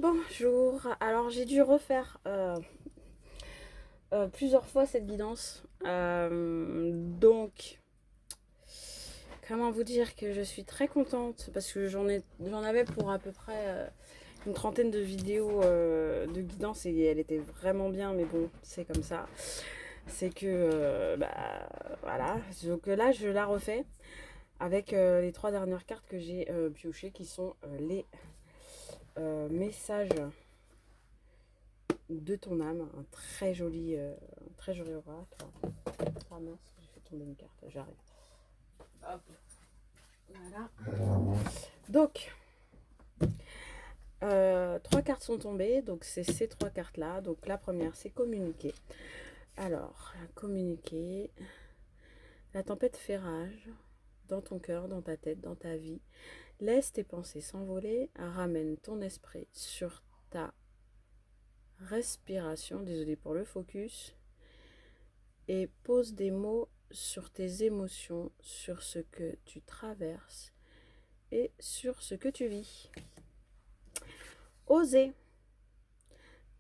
Bonjour, alors j'ai dû refaire plusieurs fois cette guidance. Donc, comment vous dire que je suis très contente parce que j'en avais pour à peu près une trentaine de vidéos de guidance et elle était vraiment bien, mais bon, c'est comme ça. C'est que, voilà, donc là je la refais avec les trois dernières cartes que j'ai piochées qui sont les messages de ton âme, un très joli oracle. Ah mince, j'ai fait tomber une carte, j'arrive. Hop, voilà. Donc, trois cartes sont tombées, donc c'est ces trois cartes-là. Donc la première, c'est communiquer. Alors, communiquer. La tempête fait rage dans ton cœur, dans ta tête, dans ta vie. Laisse tes pensées s'envoler, ramène ton esprit sur ta respiration, désolé pour le focus, et pose des mots sur tes émotions, sur ce que tu traverses et sur ce que tu vis. Oser.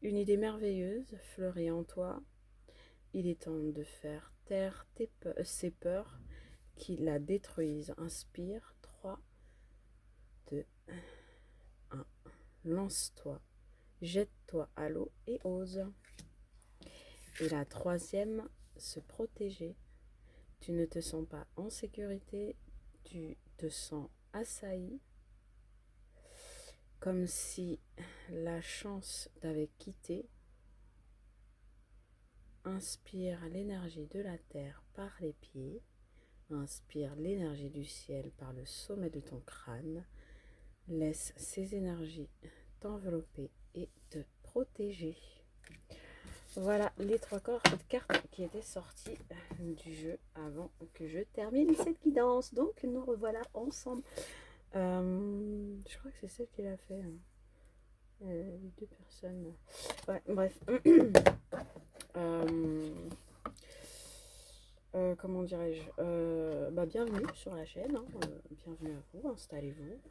Une idée merveilleuse fleurit en toi. Il est temps de faire taire ces peurs qui la détruisent. Inspire. 3, 2, 1. Lance-toi. Jette-toi à l'eau et ose. Et la troisième, se protéger. Tu ne te sens pas en sécurité, tu te sens assailli, comme si la chance t'avait quitté. Inspire l'énergie de la terre par les pieds, inspire l'énergie du ciel par le sommet de ton crâne, laisse ces énergies t'envelopper et te protéger. Voilà les trois cartes qui étaient sorties du jeu avant que je termine cette guidance. Donc nous revoilà ensemble. Je crois que c'est celle qui l'a fait. Les deux personnes. Ouais, bref. Comment dirais-je bienvenue sur la chaîne. Bienvenue à vous. Installez-vous.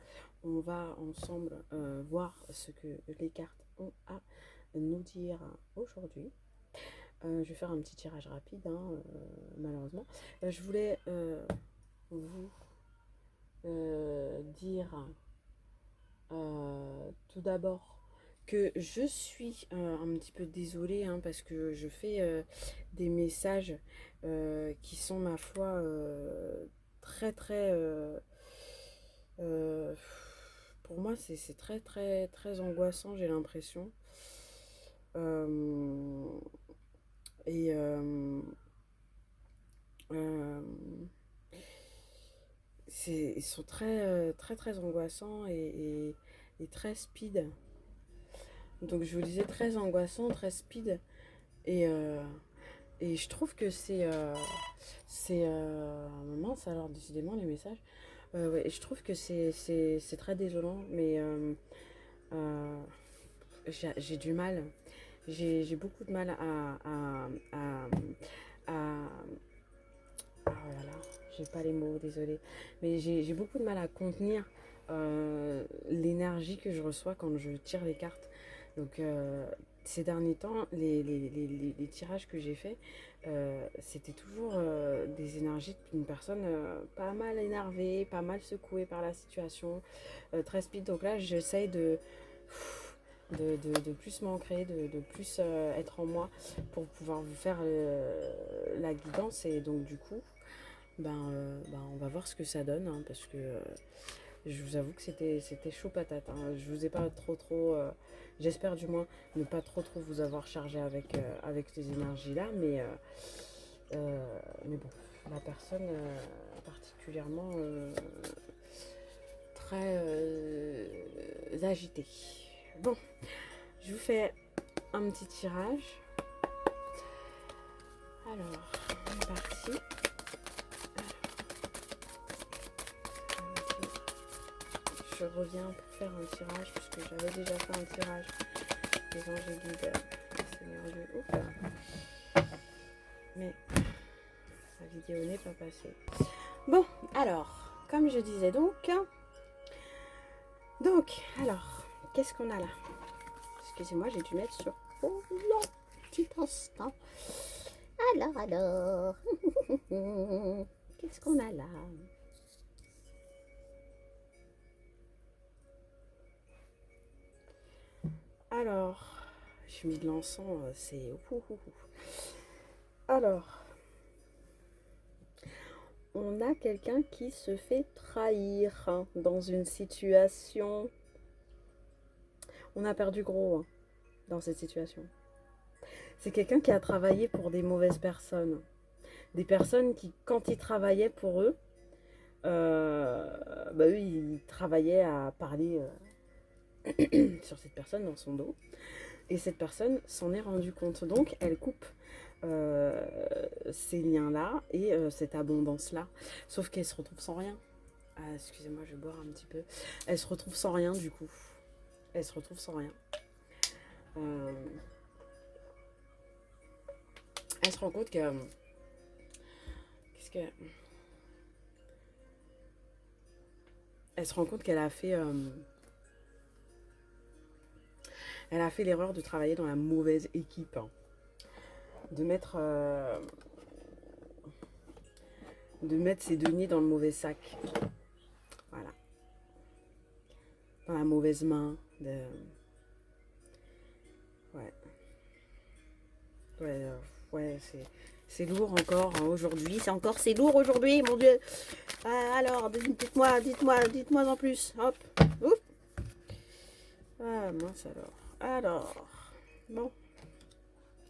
On va ensemble voir ce que les cartes ont à nous dire aujourd'hui. Je vais faire un petit tirage rapide, malheureusement. Je voulais vous dire tout d'abord que je suis un petit peu désolée parce que je fais des messages qui sont, ma foi, très très... pour moi, c'est très très très angoissant, j'ai l'impression. Et ils sont très très très angoissants et très speed. Donc je vous disais très angoissant, très speed. Et, euh, et je trouve que mince alors décidément les messages. Ouais, je trouve que c'est très désolant, mais j'ai du mal. J'ai beaucoup de mal à oh là là, j'ai pas les mots, désolée. Mais j'ai beaucoup de mal à contenir l'énergie que je reçois quand je tire les cartes. Donc ces derniers temps, les tirages que j'ai faits, c'était toujours des énergies d'une personne pas mal énervée, pas mal secouée par la situation, très speed. Donc là, j'essaye de plus m'ancrer, de plus être en moi pour pouvoir vous faire la guidance. Et donc du coup, on va voir ce que ça donne, parce que je vous avoue que c'était chaud patate. Je vous ai pas trop, j'espère du moins ne pas trop vous avoir chargé avec ces énergies-là, mais bon, la personne particulièrement très agitée. Bon, je vous fais un petit tirage. Alors, on est parti. Je reviens pour faire un tirage puisque j'avais déjà fait un tirage des anges guides, Seigneur Dieu. Oups. Mais la vidéo n'est pas passée. Bon, alors, comme je disais donc, alors, qu'est-ce qu'on a là? excusez-moi, j'ai dû mettre sur pause un petit instant. Alors, qu'est-ce qu'on a là? Alors, j'ai mis de l'encens, c'est... Alors, on a quelqu'un qui se fait trahir dans une situation. On a perdu gros dans cette situation. C'est quelqu'un qui a travaillé pour des mauvaises personnes. Des personnes qui, quand ils travaillaient pour eux, eux, ils travaillaient à parler sur cette personne dans son dos. Et cette personne s'en est rendue compte. Donc, elle coupe ces liens-là et cette abondance-là. Sauf qu'elle se retrouve sans rien. Ah, excusez-moi, je vais boire un petit peu. Elle se retrouve sans rien, du coup. Elle se retrouve sans rien. Elle se rend compte que... Qu'est-ce que... Elle se rend compte qu'elle a fait... Elle a fait l'erreur de travailler dans la mauvaise équipe. De mettre ses deniers dans le mauvais sac. Voilà. Dans la mauvaise main. Ouais. Ouais, c'est lourd encore aujourd'hui. C'est lourd aujourd'hui, mon Dieu. Alors, dites-moi en plus. Hop. Oups. Ah, mince alors. Alors, bon.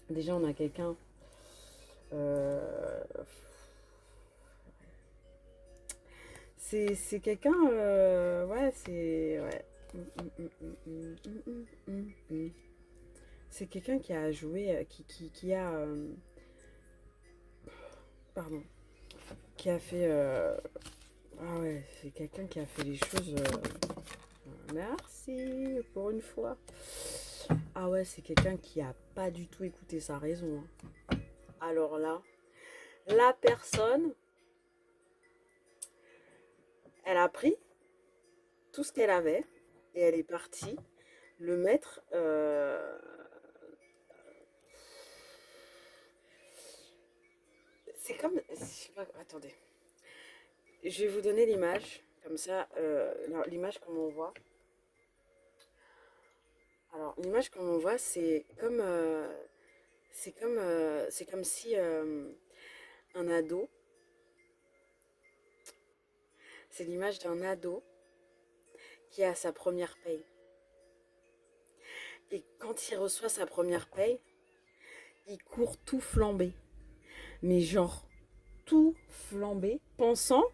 Déjà, on a quelqu'un. C'est quelqu'un. Ouais, c'est. Ouais. C'est quelqu'un qui a joué. Qui a. Pardon. Qui a fait. Ah ouais, c'est quelqu'un qui a fait les choses. Merci pour une fois. Ah ouais, c'est quelqu'un qui a pas du tout écouté sa raison. Alors là, la personne, elle a pris tout ce qu'elle avait et elle est partie le mettre. C'est comme, je sais pas, attendez. Je vais vous donner l'image, comme ça, l'image qu'on m'envoie. Alors, l'image qu'on m'envoie, c'est comme si un ado, c'est l'image d'un ado qui a sa première paye. Et quand il reçoit sa première paye, il court tout flambé. Mais genre, tout flambé, pensant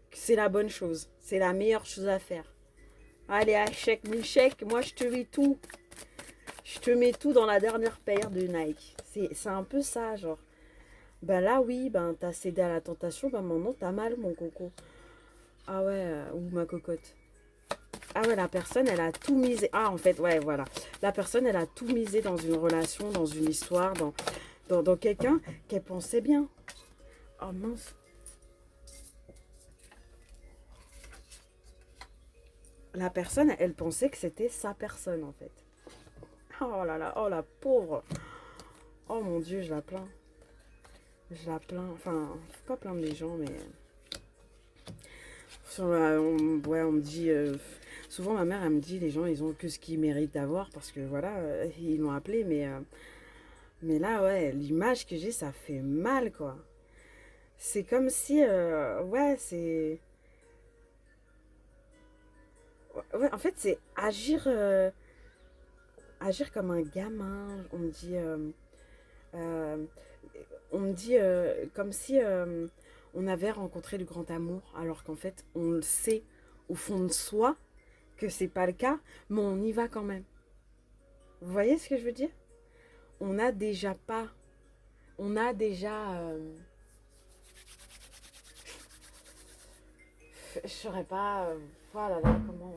que c'est la bonne chose. C'est la meilleure chose à faire. Allez, chèque, mon chèque, moi je te mets tout. Je te mets tout dans la dernière paire de Nike. C'est un peu ça, genre. Ben là, oui, ben t'as cédé à la tentation, ben maintenant t'as mal, mon coco. Ah ouais, ou ma cocotte. Ah ouais, la personne, elle a tout misé. Ah, en fait, ouais, voilà. La personne, elle a tout misé dans une relation, dans une histoire, dans quelqu'un qu'elle pensait bien. Oh mince. La personne, elle pensait que c'était sa personne, en fait. Oh là là, oh la pauvre. Oh mon Dieu, je la plains. Je la plains. Enfin, faut pas plaindre les gens, mais... on me dit... souvent, ma mère, elle me dit, les gens, ils ont que ce qu'ils méritent d'avoir, parce que, voilà, ils l'ont appelé, mais là, ouais, l'image que j'ai, ça fait mal, quoi. C'est comme si... ouais, c'est... Ouais, en fait, c'est agir comme un gamin. Euh, on me dit comme si on avait rencontré le grand amour, alors qu'en fait, on le sait au fond de soi que c'est pas le cas, mais on y va quand même. Vous voyez ce que je veux dire? On a déjà pas, on a déjà, je saurais pas, voilà là, comment.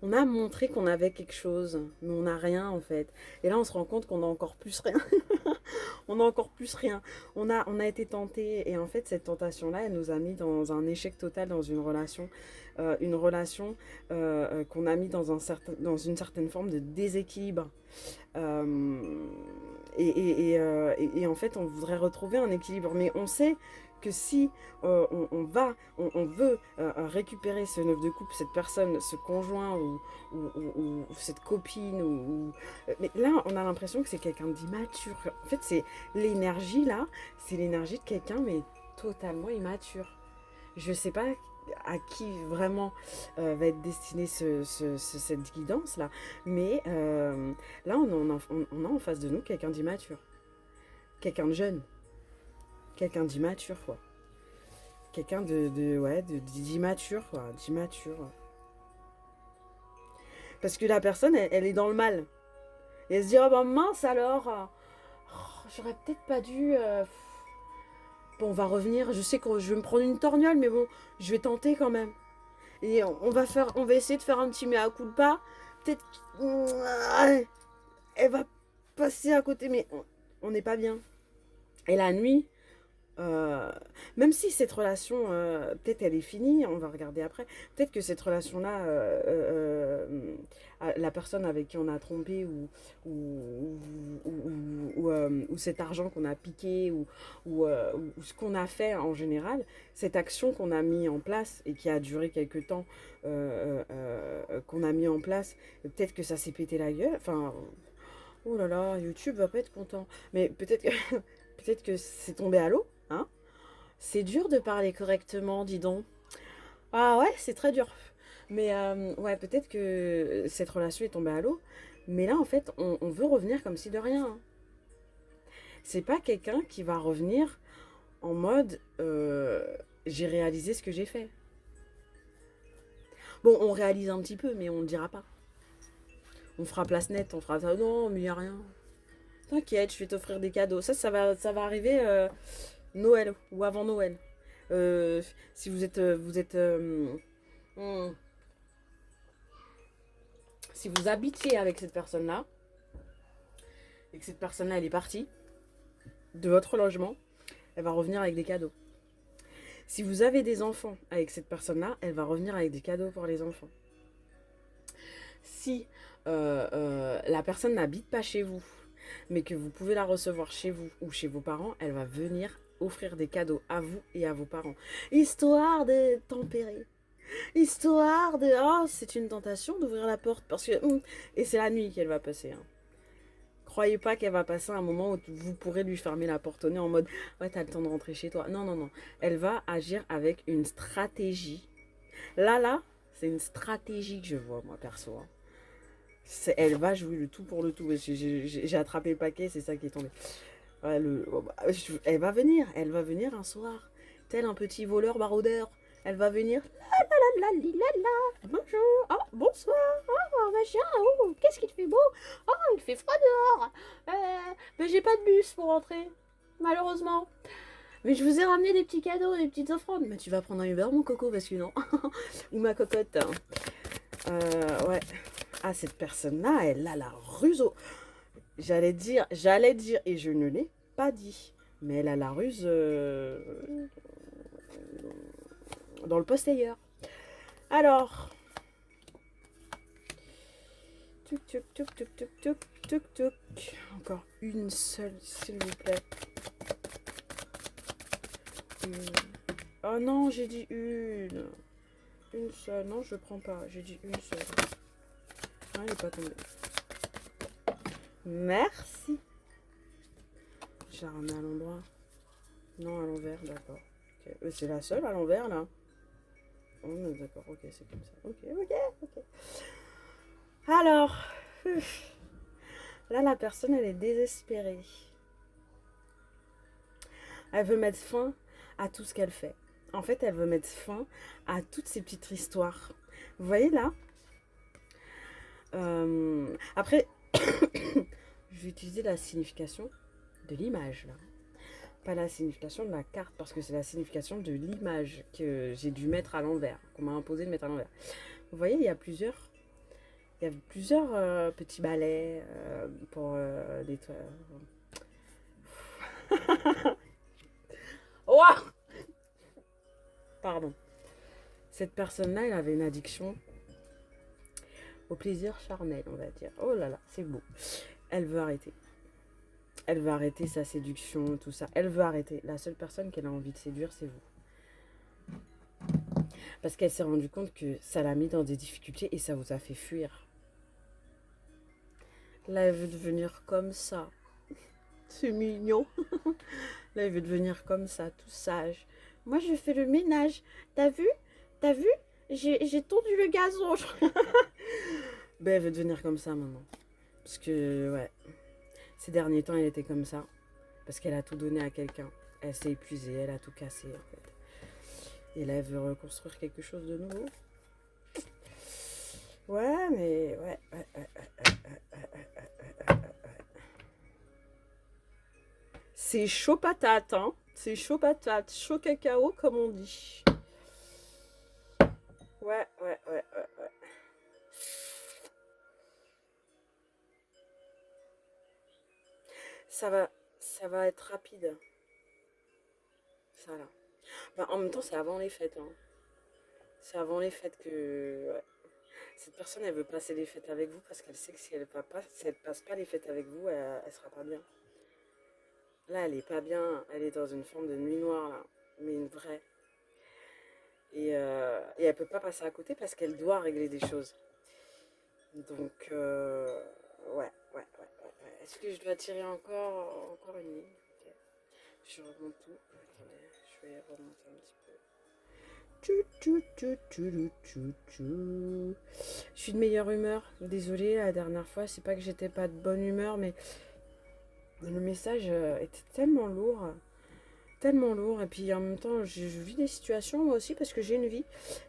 on a montré qu'on avait quelque chose, mais on n'a rien en fait. Et là, on se rend compte qu'on a encore plus rien. On a encore plus rien. On a été tenté et en fait, cette tentation-là, elle nous a mis dans un échec total dans une relation qu'on a mis dans une certaine forme de déséquilibre. Euh, et en fait, on voudrait retrouver un équilibre, mais on sait que si on veut récupérer ce neuf de coupe, cette personne, ce conjoint ou cette copine, mais là, on a l'impression que c'est quelqu'un d'immature. En fait, c'est l'énergie là, c'est l'énergie de quelqu'un, mais totalement immature. Je sais pas à qui vraiment va être destinée cette guidance là, mais là, on a en face de nous quelqu'un d'immature, quelqu'un de jeune. Quelqu'un d'immature, quoi. Quelqu'un d'immature, quoi. D'immature. Parce que la personne, elle est dans le mal. Et elle se dit, oh ben mince alors, j'aurais peut-être pas dû. Bon, on va revenir. Je sais que je vais me prendre une torgnole, mais bon, je vais tenter quand même. Et on va essayer de faire un petit mea culpa. Peut-être qu'elle va passer à côté, mais on n'est pas bien. Et la nuit, Euh, même si cette relation, peut-être elle est finie, on va regarder après, peut-être que cette relation-là, la personne avec qui on a trompé ou cet argent qu'on a piqué ou ce qu'on a fait en général, cette action qu'on a mis en place et qui a duré quelques temps, qu'on a mis en place, peut-être que ça s'est pété la gueule, enfin, oh là là, YouTube va pas être content, mais peut-être que c'est tombé à l'eau. Hein, c'est dur de parler correctement, dis donc. Ah ouais, c'est très dur. Mais ouais, peut-être que cette relation est tombée à l'eau. Mais là, en fait, on veut revenir comme si de rien. Hein. C'est pas quelqu'un qui va revenir en mode j'ai réalisé ce que j'ai fait. Bon, on réalise un petit peu, mais on ne le dira pas. On fera place nette, on fera ça. Non, mais il n'y a rien. T'inquiète, je vais t'offrir des cadeaux. Ça va arriver Noël ou avant Noël. Si hmm, si vous habitiez avec cette personne-là et que cette personne-là elle est partie de votre logement, elle va revenir avec des cadeaux. Si vous avez des enfants avec cette personne-là, elle va revenir avec des cadeaux pour les enfants. Si la personne n'habite pas chez vous, mais que vous pouvez la recevoir chez vous ou chez vos parents, elle va venir offrir des cadeaux à vous et à vos parents. Histoire de tempérer. Histoire de... Oh, c'est une tentation d'ouvrir la porte parce que... et c'est la nuit qu'elle va passer. Hein. Croyez pas qu'elle va passer un moment où vous pourrez lui fermer la porte au nez en mode ouais, t'as le temps de rentrer chez toi. Non, non, non. Elle va agir avec une stratégie. Là, c'est une stratégie que je vois, moi, perso. Hein. Elle va jouer le tout pour le tout. J'ai attrapé le paquet, c'est ça qui est tombé. Ouais, elle va venir un soir. Tel un petit voleur maraudeur. Elle va venir. La, la, la, la. Bonjour. Oh, bonsoir. Oh, machin. Oh, qu'est-ce qu'il fait beau. Oh, il fait froid dehors. Mais j'ai pas de bus pour rentrer. Malheureusement. Mais je vous ai ramené des petits cadeaux, des petites offrandes. Mais tu vas prendre un Uber, mon coco, parce que non. Ou ma cocotte. Ouais. Ah, cette personne-là, elle a la ruse. J'allais dire, et je ne l'ai pas dit. Mais elle a la ruse dans le postérieur. Alors. Tuc, tuc, tuc, tuc, tuc, tuc, tuc, tuc. Encore une seule, s'il vous plaît. Oh non, j'ai dit une. Une seule. Non, je prends pas. J'ai dit une seule. Ah, elle n'est pas tombée. Merci. Je la remets à l'endroit. Non, à l'envers, d'accord. Okay. C'est la seule à l'envers, là. Oh, d'accord, ok, c'est comme ça. Ok. Alors, là, la personne, elle est désespérée. Elle veut mettre fin à tout ce qu'elle fait. En fait, elle veut mettre fin à toutes ces petites histoires. Vous voyez, là après, je vais utiliser la signification de l'image, là. Pas la signification de la carte, parce que c'est la signification de l'image que j'ai dû mettre à l'envers, qu'on m'a imposé de mettre à l'envers. Vous voyez, il y a plusieurs Il y a plusieurs petits balais pour des... Ouah, pardon. Cette personne-là, elle avait une addiction au plaisir charnel, on va dire. Oh là là, c'est beau. Elle veut arrêter. Elle veut arrêter sa séduction, tout ça. Elle veut arrêter. La seule personne qu'elle a envie de séduire, c'est vous. Parce qu'elle s'est rendue compte que ça l'a mis dans des difficultés et ça vous a fait fuir. Là, elle veut devenir comme ça. C'est mignon. Là, elle veut devenir comme ça, tout sage. Moi, je fais le ménage. T'as vu? T'as vu? J'ai tondu le gazon. Ben, elle veut devenir comme ça maintenant. Parce que, ouais, ces derniers temps, elle était comme ça. Parce qu'elle a tout donné à quelqu'un. Elle s'est épuisée, elle a tout cassé, en fait. Et là, elle veut reconstruire quelque chose de nouveau. Ouais, mais, ouais. C'est chaud patate, hein. C'est chaud patate, chaud cacao, comme on dit. Ouais. Ça va être rapide, ça là. Bah, en même temps, c'est avant les fêtes, hein. C'est avant les fêtes que ouais. Cette personne, elle veut passer les fêtes avec vous parce qu'elle sait que si elle passe pas les fêtes avec vous, elle sera pas bien. Là, elle est pas bien. Elle est dans une forme de nuit noire là, mais une vraie. Et elle peut pas passer à côté parce qu'elle doit régler des choses. Donc, ouais. Est-ce que je dois tirer encore une ligne? Ok. Je remonte tout. Attendez, je vais remonter un petit peu. Je suis de meilleure humeur. Désolée, la dernière fois, c'est pas que j'étais pas de bonne humeur, mais le message était tellement lourd. Tellement lourd. Et puis en même temps, je vis des situations moi aussi parce que j'ai une vie.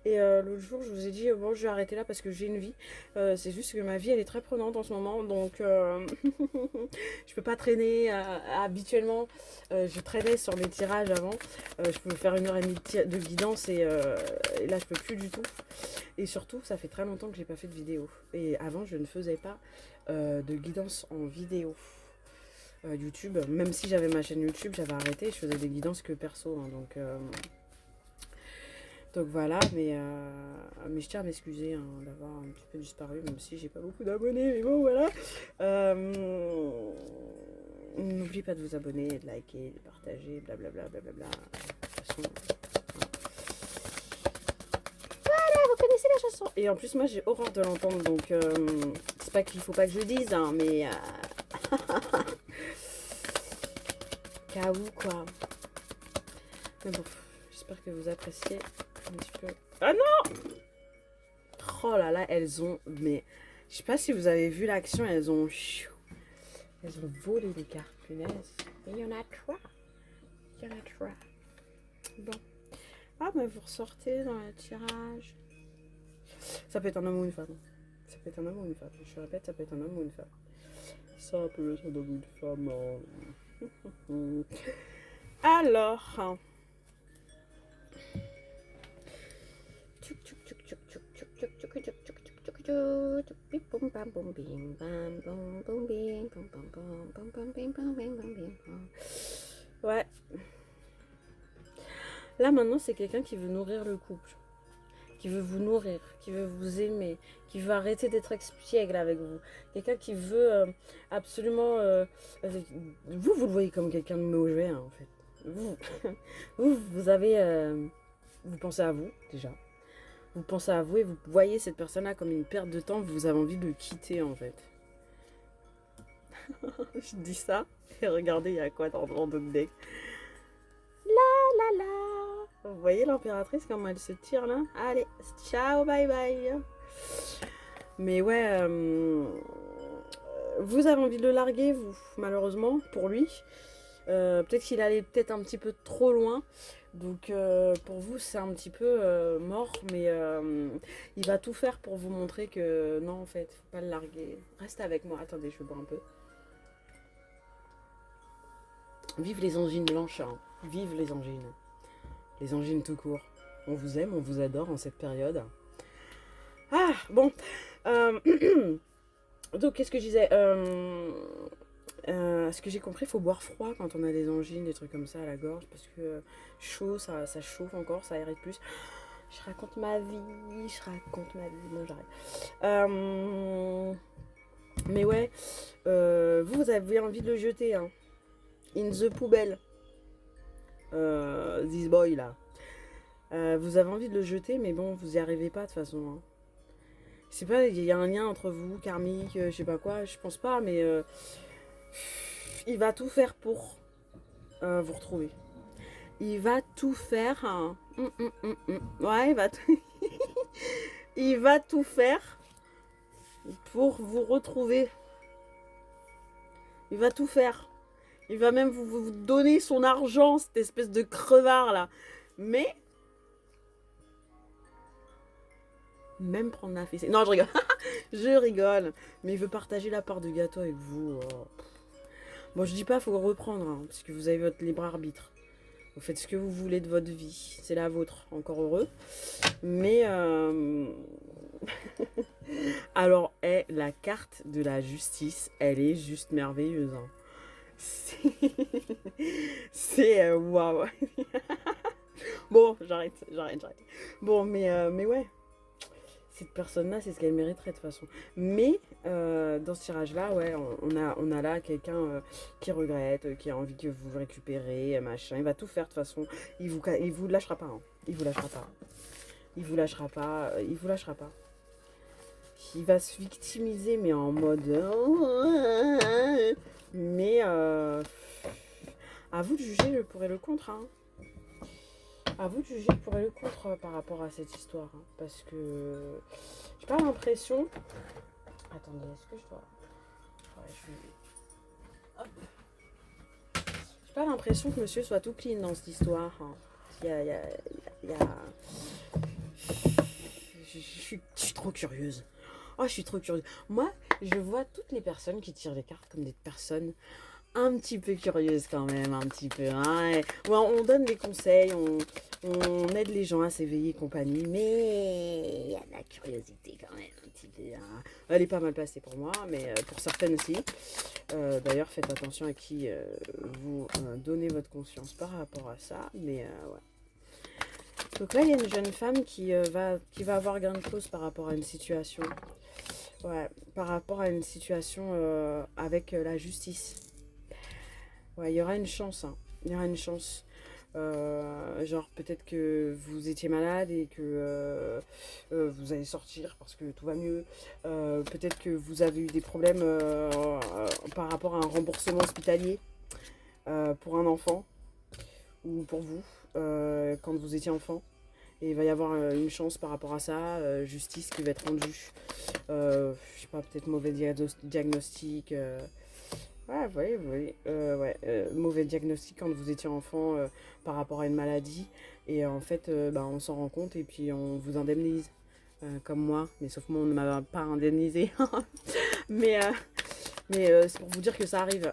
Et l'autre jour, je vous ai dit, bon, je vais arrêter là parce que j'ai une vie. C'est juste que ma vie, elle est très prenante en ce moment. Donc, je peux pas traîner. Habituellement, je traînais sur mes tirages avant. Je pouvais faire 1 heure et demie de guidance et là, je peux plus du tout. Et surtout, ça fait très longtemps que j'ai pas fait de vidéo. Et avant, je ne faisais pas de guidance en vidéo. YouTube, même si j'avais ma chaîne YouTube, j'avais arrêté, je faisais des guidances que perso, hein, donc voilà, mais je tiens à m'excuser hein, d'avoir un petit peu disparu, même si j'ai pas beaucoup d'abonnés, mais bon voilà. N'oubliez pas de vous abonner, de liker, de partager, blablabla, blablabla. De toute façon, voilà, vous connaissez la chanson. Et en plus, moi j'ai horreur de l'entendre, donc c'est pas qu'il faut pas que je le dise, hein, mais cas où quoi. Mais bon, j'espère que vous appréciez un petit peu. Ah non! Oh là là, elles ont. Mais je sais pas si vous avez vu l'action, elles ont volé les cartes, punaise. Et il y en a trois. Bon. Ah, mais vous ressortez dans le tirage. Ça peut être un homme ou une femme. Ça peut être un homme ou une femme. Je répète, ça peut être un homme ou une femme. Ça peut être un homme ou une femme. Alors. Ouais. Là maintenant, c'est quelqu'un qui veut nourrir le couple, qui veut vous nourrir, qui veut vous aimer, qui veut arrêter d'être espiègle avec vous. Quelqu'un qui veut absolument... vous le voyez comme quelqu'un de mauvais, hein, en fait. Vous avez... vous pensez à vous, déjà. Vous pensez à vous et vous voyez cette personne-là comme une perte de temps. Vous avez envie de le quitter, en fait. Je dis ça. Et regardez, il y a quoi dans le deck. La. Vous voyez l'impératrice, comment elle se tire, là? Allez, ciao, bye bye. Mais ouais, vous avez envie de le larguer, vous, malheureusement, pour lui. Peut-être qu'il allait peut-être un petit peu trop loin. Donc pour vous, c'est un petit peu mort. Mais il va tout faire pour vous montrer que non, en fait, faut pas le larguer. Reste avec moi. Attendez, je vais boire un peu. Vive les angines blanches. Hein. Vive les angines. Les angines tout court. On vous aime, on vous adore en cette période. Ah, bon. Euh, donc, qu'est-ce que je disais ce que j'ai compris, il faut boire froid quand on a des angines, des trucs comme ça à la gorge, parce que chaud, ça chauffe encore, ça irrite plus. Je raconte ma vie, non j'arrête. Mais ouais, vous avez envie de le jeter, hein. In the poubelle. This boy là. Vous avez envie de le jeter, mais bon, vous y arrivez pas de toute façon, hein. Je sais pas, il y a un lien entre vous, karmique, je sais pas quoi, je pense pas, mais il va tout faire pour vous retrouver. Il va tout faire. Hein. Ouais, il va tout faire pour vous retrouver. Il va tout faire. Il va même vous donner son argent, cette espèce de crevard là. Mais, même prendre la fessée. Non, je rigole. Je rigole. Mais il veut partager la part de gâteau avec vous. Oh. Bon, je dis pas, faut reprendre, hein, parce que vous avez votre libre arbitre. Vous faites ce que vous voulez de votre vie. C'est la vôtre. Encore heureux. Mais, alors, la carte de la justice, elle est juste merveilleuse. Hein. C'est waouh. Bon, j'arrête. Bon, mais ouais, cette personne-là, c'est ce qu'elle mériterait de toute façon. Mais dans ce tirage-là, ouais, on a là quelqu'un qui regrette, qui a envie que vous récupérez, machin. Il va tout faire de toute façon. Il vous lâchera pas. Hein. Il vous lâchera pas. Il vous lâchera pas. Il vous lâchera pas. Il va se victimiser, mais en mode. Mais à vous de juger le pour et le contre. Hein. À vous de juger le pour et le contre par rapport à cette histoire. Hein, parce que j'ai pas l'impression. Attendez, est-ce que je dois. Ouais, Hop. J'ai pas l'impression que monsieur soit tout clean dans cette histoire. Hein. Il y a. Je suis trop curieuse. Oh, je suis trop curieuse. Moi, je vois toutes les personnes qui tirent les cartes comme des personnes un petit peu curieuses quand même, un petit peu. Hein. Ouais, on donne des conseils, on aide les gens à s'éveiller et compagnie, mais il y a de la curiosité quand même, un petit peu. Hein. Elle est pas mal passée pour moi, mais pour certaines aussi. D'ailleurs, faites attention à qui vous donnez votre conscience par rapport à ça, mais ouais. Donc là, il y a une jeune femme qui va avoir gain de cause par rapport à une situation. Ouais, par rapport à une situation avec la justice. Ouais, il y aura une chance. Hein. Il y aura une chance. Genre peut-être que vous étiez malade et que vous allez sortir parce que tout va mieux. Peut-être que vous avez eu des problèmes par rapport à un remboursement hospitalier pour un enfant ou pour vous quand vous étiez enfant. Et il va y avoir une chance par rapport à ça, justice qui va être rendue. Je sais pas, peut-être mauvais diagnostic. Ouais, ouais, mauvais diagnostic quand vous étiez enfant par rapport à une maladie. Et en fait, bah, on s'en rend compte et puis on vous indemnise. Comme moi, mais sauf moi, on ne m'a pas indemnisé. mais c'est pour vous dire que ça arrive,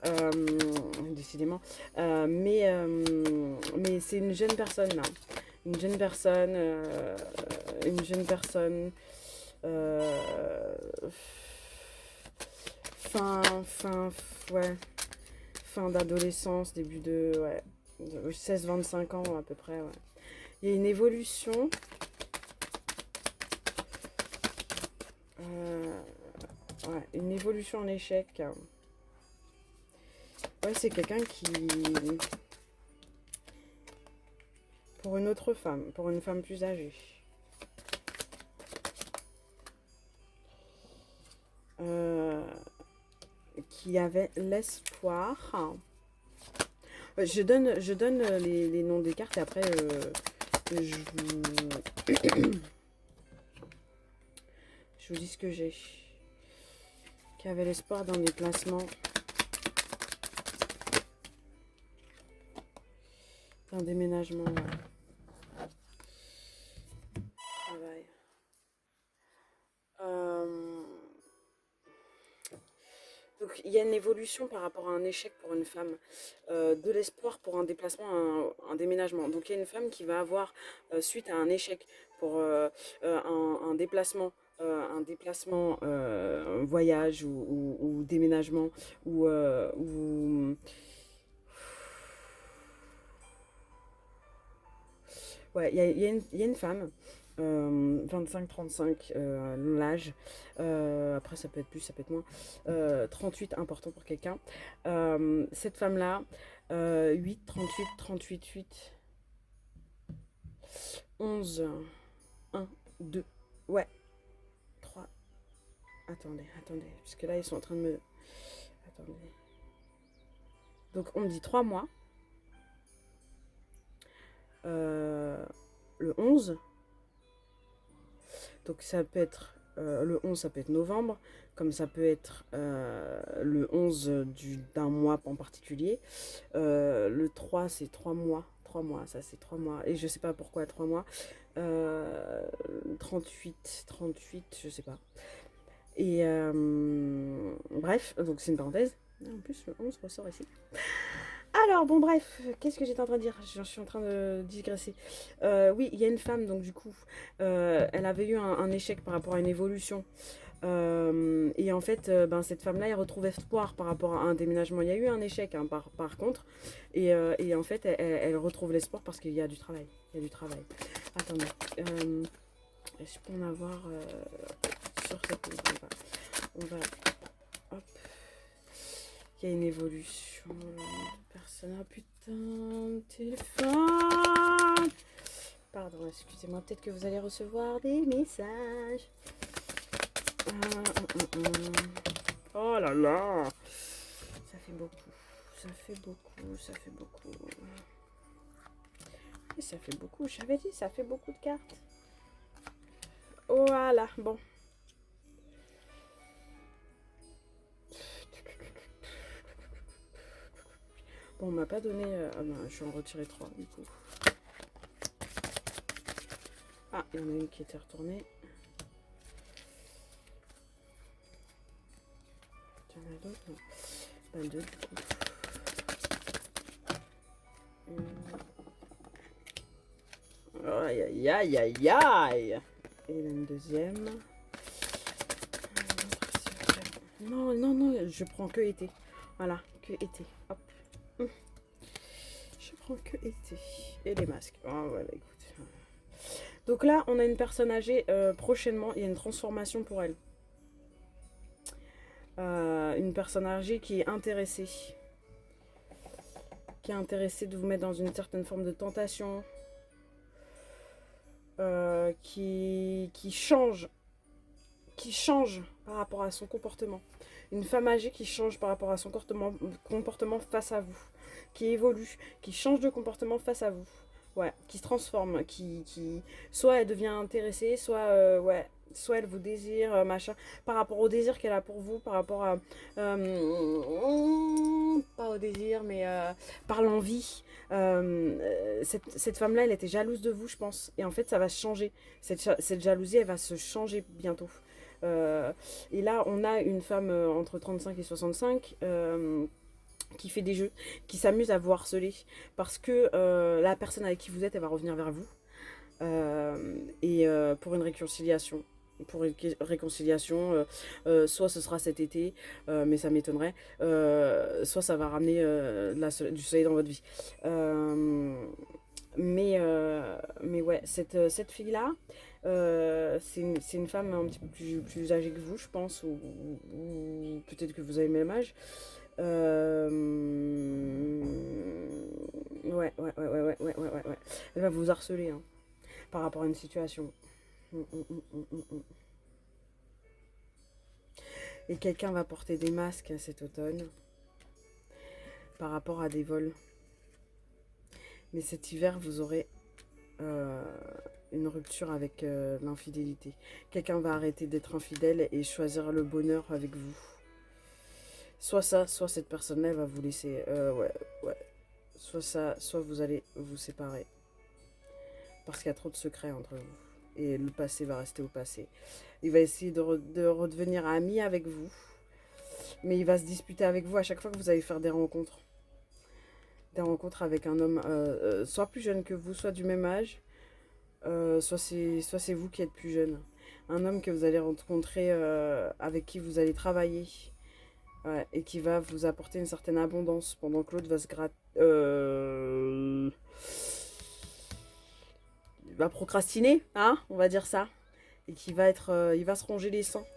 décidément. Mais c'est une jeune personne là. Une jeune personne, euh, fin, fin, ouais, fin d'adolescence, début de, ouais, 16-25 ans à peu près, ouais. Il y a une évolution, euh, ouais, une évolution en échec. Ouais, c'est quelqu'un qui, pour une autre femme, pour une femme plus âgée. Qui avait l'espoir. Je donne les noms des cartes et après je vous dis ce que j'ai. Qui avait l'espoir d'un déplacement, d'un déménagement. Ouais. Travail. Donc il y a une évolution par rapport à un échec pour une femme, de l'espoir pour un déplacement, un déménagement. Donc il y a une femme qui va avoir, suite à un échec pour un déplacement un déplacement, un voyage ou déménagement ou ouais, il y a une femme, 25-35, l'âge, après ça peut être plus, ça peut être moins, 38, important pour quelqu'un. Cette femme-là, 8, 38, 38, 8, 11, 1, 2, ouais, 3, attendez, parce que là ils sont en train de me... Attendez. Donc on me dit 3 mois, euh, le 11. Donc ça peut être le 11, ça peut être novembre, comme ça peut être le 11 d'un mois en particulier. Le 3, c'est 3 mois. 3 mois, ça c'est 3 mois. Et je sais pas pourquoi 3 mois. 38, je sais pas. Et bref, donc c'est une parenthèse. En plus, le 11 ressort ici. Alors, bon, bref, qu'est-ce que j'étais en train de dire? Je suis en train de digresser. Oui, il y a une femme, donc du coup, elle avait eu un échec par rapport à une évolution. Et en fait, ben, cette femme-là, elle retrouve espoir par rapport à un déménagement. Il y a eu un échec, hein, par contre. Et en fait, elle retrouve l'espoir parce qu'il y a du travail. Il y a du travail. Attendez. Est-ce qu'on peut en avoir sur cette... On va... Hop. Il y a une évolution de personne. Oh putain, téléphone. Pardon, excusez-moi, peut-être que vous allez recevoir des messages. Oh là là. Ça fait beaucoup. Ça fait beaucoup. Ça fait beaucoup. Et ça fait beaucoup. J'avais dit, ça fait beaucoup de cartes. Voilà, bon. Bon, on m'a pas donné... Ah ben, je vais en retirer 3 du coup. Ah, il y en a une qui était retournée. Il y en a d'autres, non. Ben, 2 du coup. Aïe, aïe, aïe, aïe, aïe. Et là, une deuxième. Non, non, non, je prends que été. Voilà, que été. Hop. Je prends que été. Et les masques. Oh, voilà, écoute. Donc là, on a une personne âgée. Prochainement, il y a une transformation pour elle. Une personne âgée qui est intéressée. Qui est intéressée de vous mettre dans une certaine forme de tentation. Qui change par rapport à son comportement. Une femme âgée qui change par rapport à son comportement face à vous. Qui évolue, qui change de comportement face à vous. Ouais, qui se transforme, soit elle devient intéressée, soit elle vous désire, machin, par rapport au désir qu'elle a pour vous, par rapport à, pas au désir, mais par l'envie. Cette femme-là, elle était jalouse de vous, je pense, et en fait, ça va se changer. Cette jalousie, elle va se changer bientôt. Et là, on a une femme entre 35 et 65 qui fait des jeux, qui s'amuse à vous harceler parce que la personne avec qui vous êtes, elle va revenir vers vous pour une réconciliation. Pour une réconciliation, soit ce sera cet été, mais ça m'étonnerait, soit ça va ramener du soleil dans votre vie. Mais ouais, cette fille-là, c'est une femme un petit peu plus âgée que vous, je pense, ou peut-être que vous avez le même âge. Ouais. Elle va vous harceler hein, par rapport à une situation. Et quelqu'un va porter des masques cet automne par rapport à des vols. Mais cet hiver, vous aurez une rupture avec l'infidélité. Quelqu'un va arrêter d'être infidèle et choisir le bonheur avec vous. Soit ça, soit cette personne-là va vous laisser. Ouais. Soit ça, soit vous allez vous séparer. Parce qu'il y a trop de secrets entre vous. Et le passé va rester au passé. Il va essayer de redevenir ami avec vous. Mais il va se disputer avec vous à chaque fois que vous allez faire des rencontres. Des rencontres avec un homme soit plus jeune que vous, soit du même âge. Soit c'est vous qui êtes plus jeune. Un homme que vous allez rencontrer, avec qui vous allez travailler. Ouais, et qui va vous apporter une certaine abondance pendant que l'autre va se gratter. Il va procrastiner, hein, on va dire ça. Et qui va être. Il va se ronger les sangs.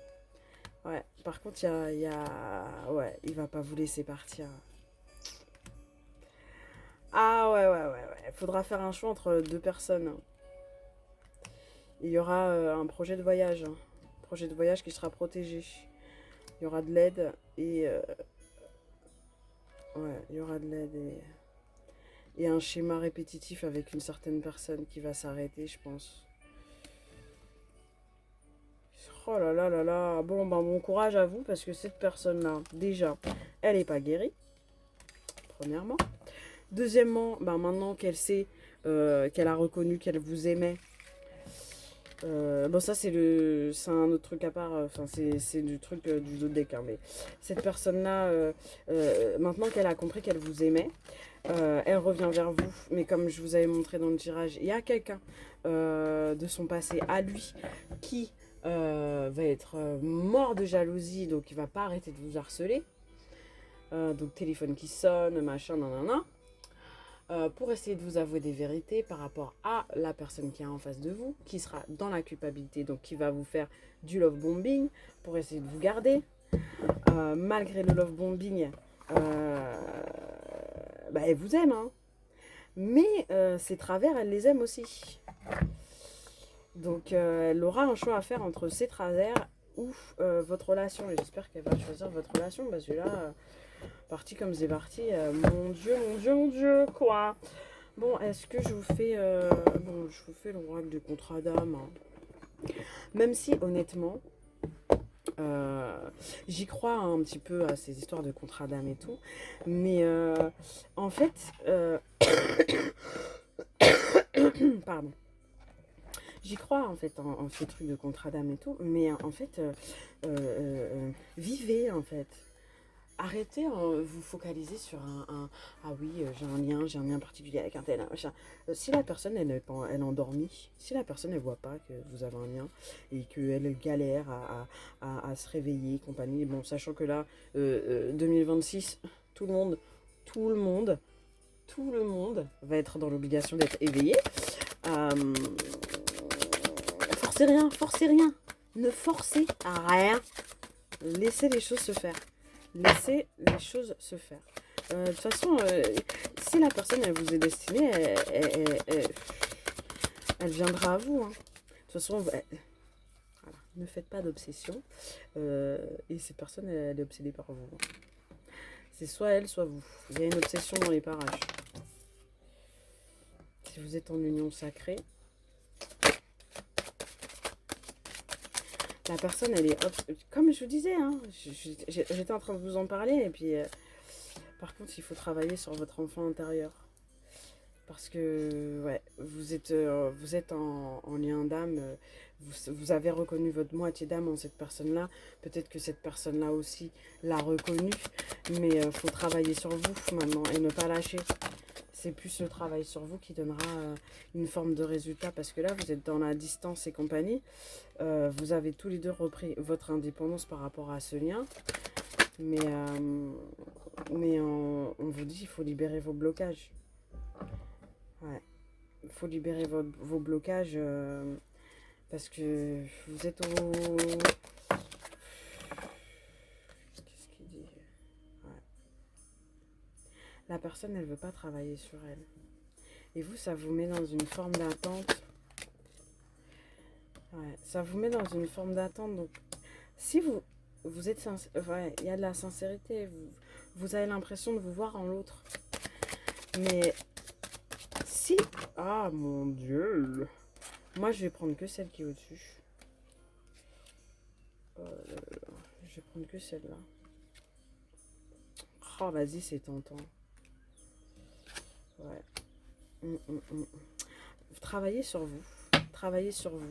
Ouais, par contre, ouais, il va pas vous laisser partir. Ah ouais. Faudra faire un choix entre deux personnes. Il y aura un projet de voyage. Un projet de voyage qui sera protégé. Il y aura de l'aide et... ouais, il y aura de l'aide et un schéma répétitif avec une certaine personne qui va s'arrêter, je pense. Oh là là là là. Bon, ben bon courage à vous parce que cette personne-là, déjà, elle n'est pas guérie, premièrement. Deuxièmement, ben maintenant qu'elle sait, qu'elle a reconnu qu'elle vous aimait, bon ça c'est un autre truc à part, enfin c'est du truc du dos deck, hein, mais cette personne-là, maintenant qu'elle a compris qu'elle vous aimait, elle revient vers vous, mais comme je vous avais montré dans le tirage, il y a quelqu'un de son passé à lui qui va être mort de jalousie, donc il va pas arrêter de vous harceler, donc téléphone qui sonne, machin, nanana. Pour essayer de vous avouer des vérités par rapport à la personne qui est en face de vous, qui sera dans la culpabilité, donc qui va vous faire du love bombing pour essayer de vous garder. Malgré le love bombing, bah, elle vous aime, hein. Mais ses travers, elle les aime aussi. Donc elle aura un choix à faire entre ses travers ou votre relation. Et j'espère qu'elle va choisir votre relation parce que là... parti comme c'est parti, mon Dieu, quoi. Bon, est-ce que je vous fais, bon, je vous fais l'oracle du contrat d'âme, hein. Même si, honnêtement, j'y crois un petit peu à ces histoires de contrat d'âme et tout, mais en fait, pardon, j'y crois en fait en ces trucs de contrat d'âme et tout, mais en fait, vivez en fait. Arrêtez, vous focaliser sur ah oui, j'ai un lien particulier avec un tel, un machin. Si la personne, elle est endormie, si la personne, elle voit pas que vous avez un lien et qu'elle galère à se réveiller, compagnie, bon, sachant que là, 2026, tout le monde, tout le monde, tout le monde va être dans l'obligation d'être éveillé. Forcez rien, ne forcez à rien, laissez les choses se faire. Laissez les choses se faire. De toute façon, si la personne elle vous est destinée, elle viendra à vous, hein. De toute façon, voilà. Ne faites pas d'obsession. Et cette personne, elle est obsédée par vous. C'est soit elle, soit vous. Il y a une obsession dans les parages. Si vous êtes en union sacrée, la personne, elle est... Comme je vous disais, hein, j'étais en train de vous en parler, et puis... par contre, il faut travailler sur votre enfant intérieur. Parce que, ouais, vous êtes en lien d'âme, vous avez reconnu votre moitié d'âme en cette personne-là. Peut-être que cette personne-là aussi l'a reconnu, mais il faut travailler sur vous maintenant et ne pas lâcher. C'est plus le travail sur vous qui donnera une forme de résultat. Parce que là, vous êtes dans la distance et compagnie. Vous avez tous les deux repris votre indépendance par rapport à ce lien. Mais on vous dit, il faut libérer vos blocages. Ouais. Il faut libérer vos blocages parce que vous êtes au... Qu'est-ce qu'il dit? Ouais. La personne, elle veut pas travailler sur elle. Et vous, ça vous met dans une forme d'attente. Ouais, ça vous met dans une forme d'attente. Donc, si vous êtes sincère, ouais, il y a de la sincérité. Vous avez l'impression de vous voir en l'autre. Mais si... Ah, mon Dieu. Moi, je vais prendre que celle qui est au-dessus. Je vais prendre que celle-là. Oh, vas-y, c'est tentant. Ouais. Travaillez sur vous. Travaillez sur vous.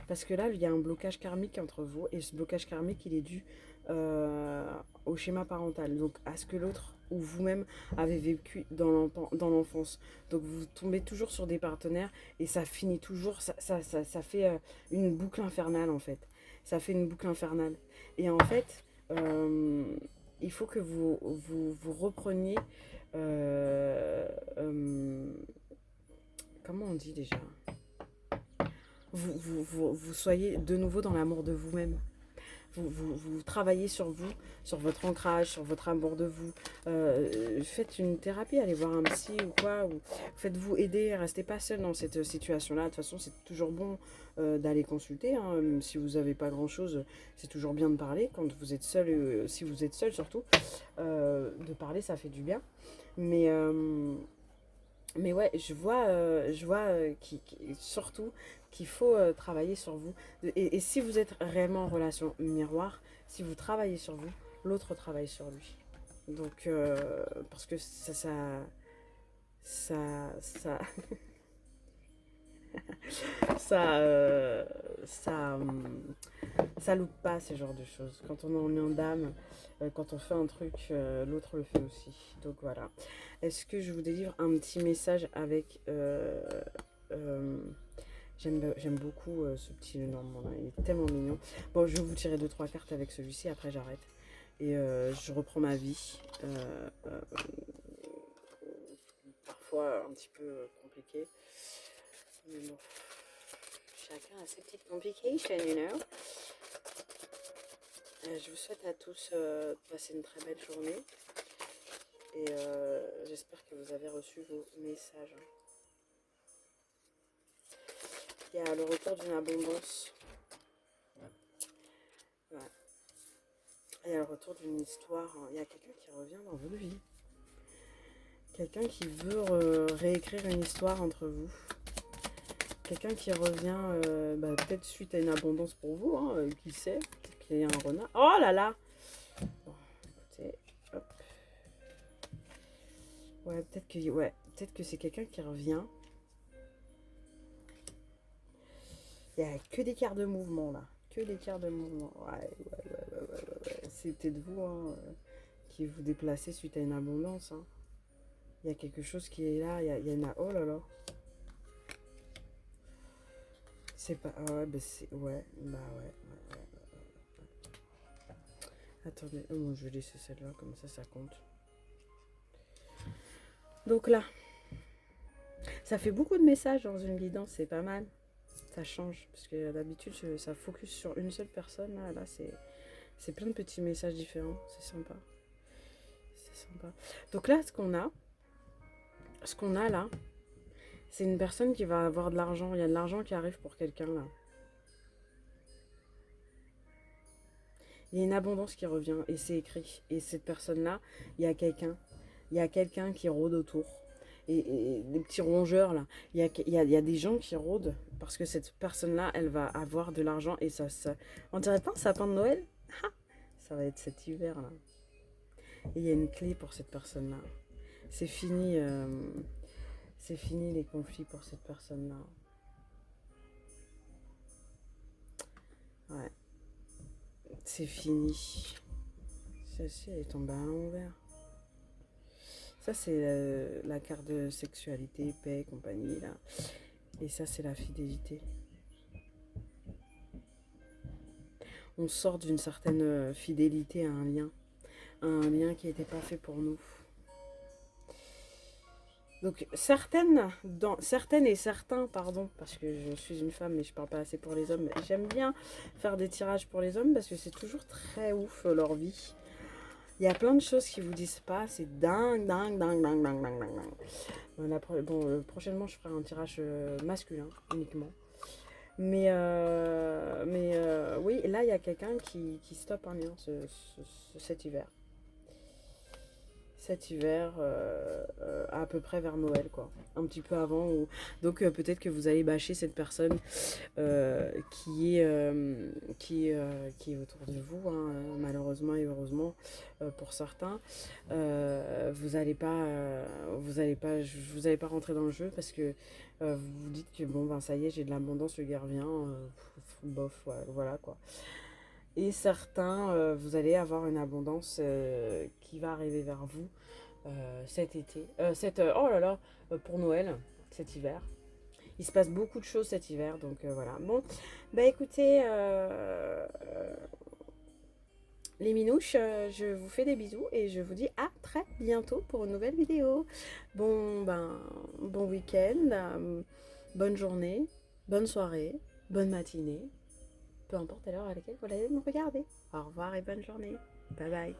Parce que là, il y a un blocage karmique entre vous. Et ce blocage karmique, il est dû au schéma parental. Donc à ce que l'autre ou vous-même avez vécu dans l'enfance. Donc vous tombez toujours sur des partenaires et ça finit toujours, ça fait une boucle infernale en fait. Ça fait une boucle infernale. Et en fait, il faut que vous repreniez... comment on dit déjà, vous soyez de nouveau dans l'amour de vous-même. Vous travaillez sur vous, sur votre ancrage, sur votre amour de vous. Faites une thérapie, allez voir un psy ou quoi. Ou faites-vous aider, restez pas seul dans cette situation-là. De toute façon, c'est toujours bon d'aller consulter. Hein. Si vous n'avez pas grand-chose, c'est toujours bien de parler. Quand vous êtes seul, si vous êtes seul surtout, de parler, ça fait du bien. Mais... ouais, je vois surtout qu'il faut travailler sur vous. Et si vous êtes réellement en relation miroir, si vous travaillez sur vous, l'autre travaille sur lui. Donc, parce que ça, ça, ça, ça loupe pas ce genre de choses. Quand on est en union d'âme, quand on fait un truc, l'autre le fait aussi. Donc voilà. Est-ce que je vous délivre un petit message avec... j'aime beaucoup ce petit Normand là, il est tellement mignon. Bon, je vais vous tirer 2-3 cartes avec celui-ci, après j'arrête. Et je reprends ma vie. Parfois un petit peu compliqué. Mais bon, chacun a ses petites complications, you know. Je vous souhaite à tous de passer une très belle journée. Et j'espère que vous avez reçu vos messages. Il y a le retour d'une abondance. Ouais. Il y a le retour d'une histoire. Il y a quelqu'un qui revient dans votre vie. Quelqu'un qui veut réécrire une histoire entre vous. Quelqu'un qui revient peut-être suite à une abondance pour vous. Hein, qui sait. Peut-être qu'il y a un renard. Oh là là. Bon, écoutez. Hop. Ouais, peut-être que c'est quelqu'un qui revient. Il n'y a que des quarts de mouvement là. Que des quarts de mouvement. Ouais. C'est peut-être vous qui vous déplacez suite à une abondance. Hein. Il y a quelque chose qui est là. Il y a une... Oh là là. C'est pas... Ah ouais, bah c'est... Ouais. Bah ouais. Attendez. Oh, bon, je vais laisser celle-là. Comme ça compte. Donc là. Ça fait beaucoup de messages dans une guidance. C'est pas mal. Ça change. Parce que d'habitude, ça focus sur une seule personne. Là c'est plein de petits messages différents. C'est sympa. C'est sympa. Donc là, ce qu'on a là, c'est une personne qui va avoir de l'argent. Il y a de l'argent qui arrive pour quelqu'un là. Il y a une abondance qui revient et c'est écrit. Et cette personne-là, il y a quelqu'un. Il y a quelqu'un qui rôde autour. Et des petits rongeurs là. Il y a des gens qui rôdent parce que cette personne-là, elle va avoir de l'argent et ça. On dirait pas un sapin de Noël. Ça va être cet hiver là. Et il y a une clé pour cette personne-là. C'est fini. C'est fini les conflits pour cette personne-là. Ouais. C'est fini. Celle-ci, elle est tombée à l'envers. Ça, c'est la carte de sexualité, paix, compagnie, là. Et ça, c'est la fidélité. On sort d'une certaine fidélité à un lien qui n'était pas fait pour nous. Donc, certaines et certains, pardon, parce que je suis une femme mais je parle pas assez pour les hommes, j'aime bien faire des tirages pour les hommes parce que c'est toujours très ouf leur vie. Il y a plein de choses qui vous disent pas, c'est dingue. Prochainement je ferai un tirage masculin uniquement. Mais oui, là il y a quelqu'un qui stoppe un lien cet hiver. cet hiver, à peu près vers Noël, quoi. Un petit peu avant. Donc peut-être que vous allez bâcher cette personne qui est autour de vous, hein, malheureusement et heureusement pour certains. Vous allez pas rentrer dans le jeu parce que vous vous dites que bon ben ça y est, j'ai de l'abondance, le gars revient, bof, voilà quoi. Et certains, vous allez avoir une abondance qui va arriver vers vous cet été, oh là là, pour Noël, cet hiver. Il se passe beaucoup de choses cet hiver, donc voilà. Bon, bah écoutez, les minouches, je vous fais des bisous et je vous dis à très bientôt pour une nouvelle vidéo. Bon week-end, bonne journée, bonne soirée, bonne matinée, peu importe à l'heure à laquelle vous allez me regarder. Au revoir et bonne journée. Bye bye.